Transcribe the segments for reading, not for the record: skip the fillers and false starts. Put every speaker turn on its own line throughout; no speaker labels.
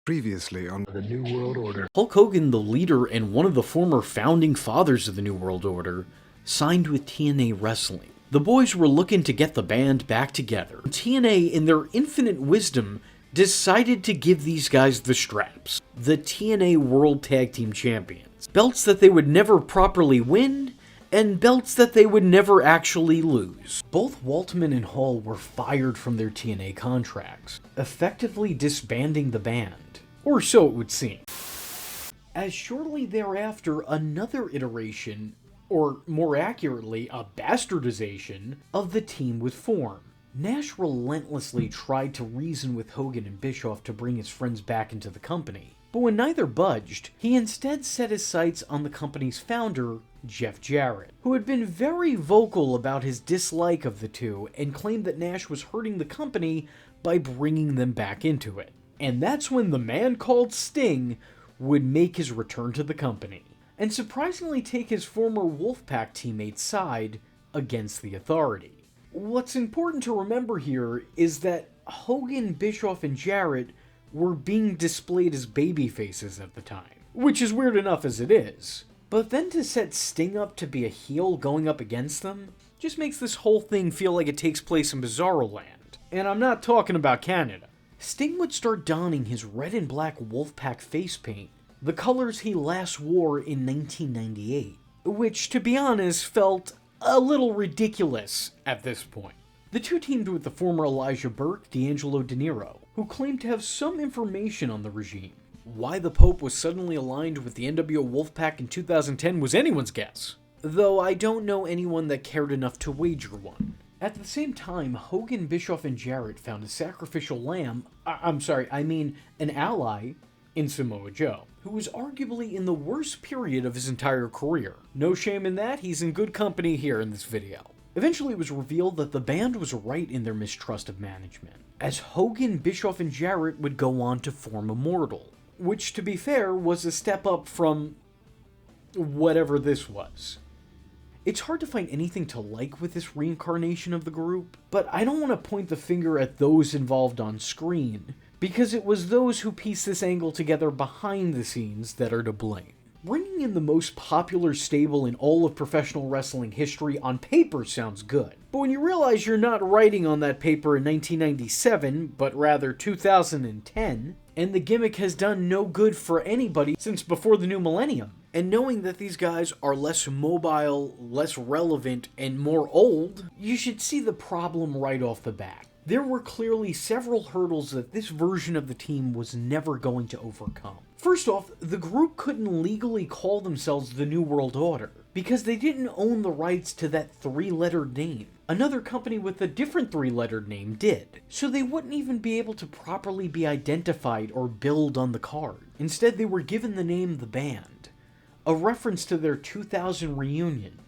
Previously on the New World Order.
Hulk Hogan, the leader and one of the former founding fathers of the New World Order, signed with TNA Wrestling. The boys were looking to get the band back together. TNA, in their infinite wisdom, decided to give these guys the straps. The TNA World Tag Team Champions. Belts that they would never properly win, and belts that they would never actually lose. Both Waltman and Hall were fired from their TNA contracts, effectively disbanding the band. Or so it would seem. As shortly thereafter, another iteration, or more accurately, a bastardization, of the team would form. Nash relentlessly tried to reason with Hogan and Bischoff to bring his friends back into the company. But when neither budged, he instead set his sights on the company's founder, Jeff Jarrett, who had been very vocal about his dislike of the two and claimed that Nash was hurting the company by bringing them back into it. And that's when the man called Sting would make his return to the company, and surprisingly take his former Wolfpack teammate's side against the Authority. What's important to remember here is that Hogan, Bischoff, and Jarrett were being displayed as babyfaces at the time, which is weird enough as it is. But then to set Sting up to be a heel going up against them just makes this whole thing feel like it takes place in Bizarro Land. And I'm not talking about Canada. Sting would start donning his red and black Wolfpack face paint, the colors he last wore in 1998, which, to be honest, felt a little ridiculous at this point. The two teamed with the former Elijah Burke, D'Angelo De Niro, who claimed to have some information on the regime. Why the Pope was suddenly aligned with the NWO Wolfpack in 2010 was anyone's guess, though I don't know anyone that cared enough to wager one. At the same time, Hogan, Bischoff, and Jarrett found a sacrificial lamb, an ally, in Samoa Joe, who was arguably in the worst period of his entire career. No shame in that, he's in good company here in this video. Eventually it was revealed that the band was right in their mistrust of management, as Hogan, Bischoff, and Jarrett would go on to form Immortal, which, to be fair, was a step up from whatever this was. It's hard to find anything to like with this reincarnation of the group, but I don't want to point the finger at those involved on screen, because it was those who pieced this angle together behind the scenes that are to blame. Bringing in the most popular stable in all of professional wrestling history on paper sounds good, but when you realize you're not writing on that paper in 1997, but rather 2010, and the gimmick has done no good for anybody since before the new millennium, and knowing that these guys are less mobile, less relevant, and more old, you should see the problem right off the bat. There were clearly several hurdles that this version of the team was never going to overcome. First off, the group couldn't legally call themselves the New World Order, because they didn't own the rights to that three-lettered name. Another company with a different three-lettered name did, so they wouldn't even be able to properly be identified or billed on the card. Instead, they were given the name The Band, a reference to their 2000 reunion,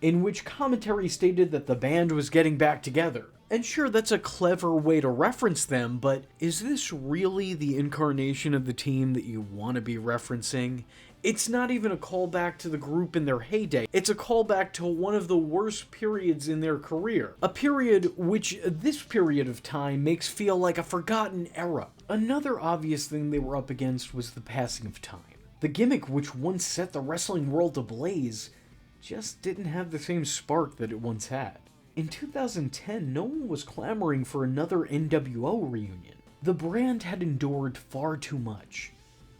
in which commentary stated that the band was getting back together. And sure, that's a clever way to reference them, but is this really the incarnation of the team that you want to be referencing? It's not even a callback to the group in their heyday. It's a callback to one of the worst periods in their career. A period which this period of time makes feel like a forgotten era. Another obvious thing they were up against was the passing of time. The gimmick which once set the wrestling world ablaze just didn't have the same spark that it once had. In 2010, no one was clamoring for another NWO reunion. The brand had endured far too much.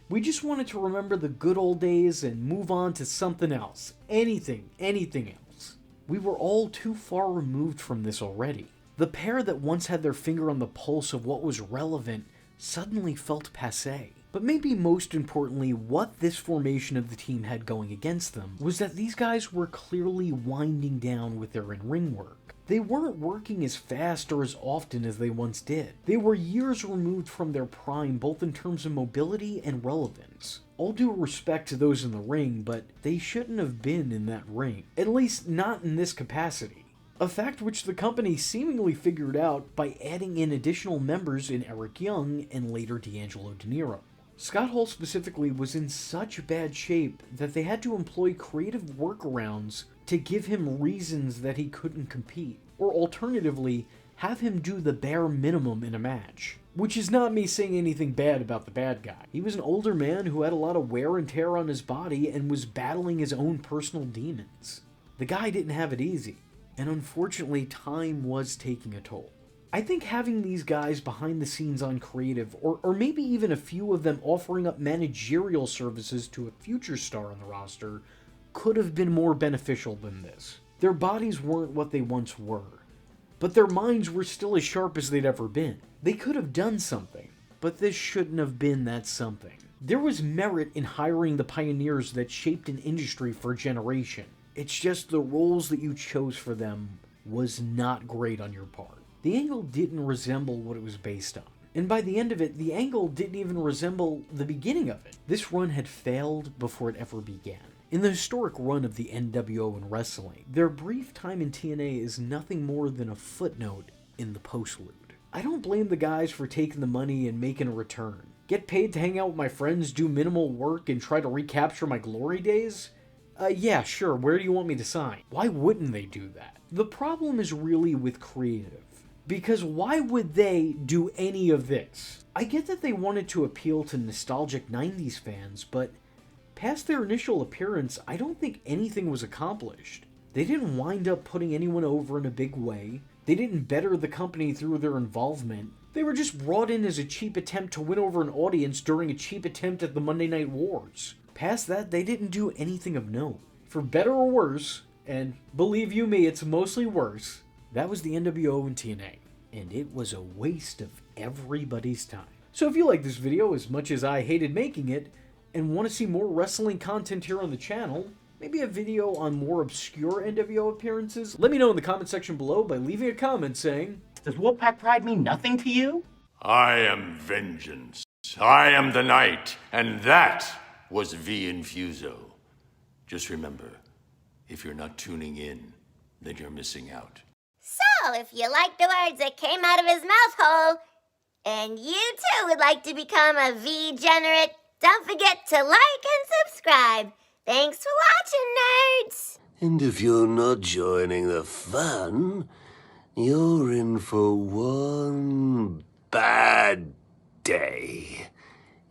We just wanted to remember the good old days and move on to something else. Anything else. We were all too far removed from this already. The pair that once had their finger on the pulse of what was relevant suddenly felt passé. But maybe most importantly, what this formation of the team had going against them was that these guys were clearly winding down with their in-ring work. They weren't working as fast or as often as they once did. They were years removed from their prime, both in terms of mobility and relevance. All due respect to those in the ring, but they shouldn't have been in that ring. At least not in this capacity. A fact which the company seemingly figured out by adding in additional members in Eric Young and later D'Angelo De Niro. Scott Hall specifically was in such bad shape that they had to employ creative workarounds to give him reasons that he couldn't compete, or alternatively, have him do the bare minimum in a match. Which is not me saying anything bad about the bad guy. He was an older man who had a lot of wear and tear on his body and was battling his own personal demons. The guy didn't have it easy, and unfortunately time was taking a toll. I think having these guys behind the scenes on creative, or maybe even a few of them offering up managerial services to a future star on the roster, could have been more beneficial than this. Their bodies weren't what they once were, but their minds were still as sharp as they'd ever been. They could have done something, but this shouldn't have been that something. There was merit in hiring the pioneers that shaped an industry for a generation. It's just the roles that you chose for them was not great on your part. The angle didn't resemble what it was based on. And by the end of it, the angle didn't even resemble the beginning of it. This run had failed before it ever began. In the historic run of the NWO in wrestling, their brief time in TNA is nothing more than a footnote in the postlude. I don't blame the guys for taking the money and making a return. Get paid to hang out with my friends, do minimal work, and try to recapture my glory days? Yeah, sure, where do you want me to sign? Why wouldn't they do that? The problem is really with creative. Because why would they do any of this? I get that they wanted to appeal to nostalgic 90s fans, but past their initial appearance, I don't think anything was accomplished. They didn't wind up putting anyone over in a big way. They didn't better the company through their involvement. They were just brought in as a cheap attempt to win over an audience during a cheap attempt at the Monday Night Wars. Past that, they didn't do anything of note. For better or worse, and believe you me, it's mostly worse, that was the NWO and TNA, and it was a waste of everybody's time. So if you like this video as much as I hated making it, and want to see more wrestling content here on the channel, maybe a video on more obscure NWO appearances, let me know in the comment section below by leaving a comment saying,
"Does Wolfpack pride mean nothing to you?"
I am vengeance. I am the night, and that was V Infuso. Just remember, if you're not tuning in, then you're missing out.
So, if you like the words that came out of his mouth hole, and you too would like to become a V-generate, don't forget to like and subscribe. Thanks for watching, nerds!
And if you're not joining the fun, you're in for one bad day.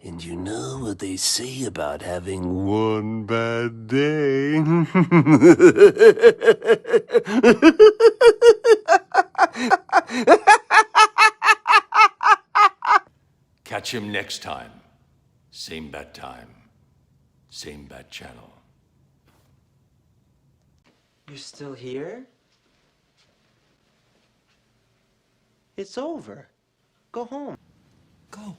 And you know what they say about having one bad day?
Catch him next time. Same bad time. Same bad channel.
You're still here? It's over. Go home. Go.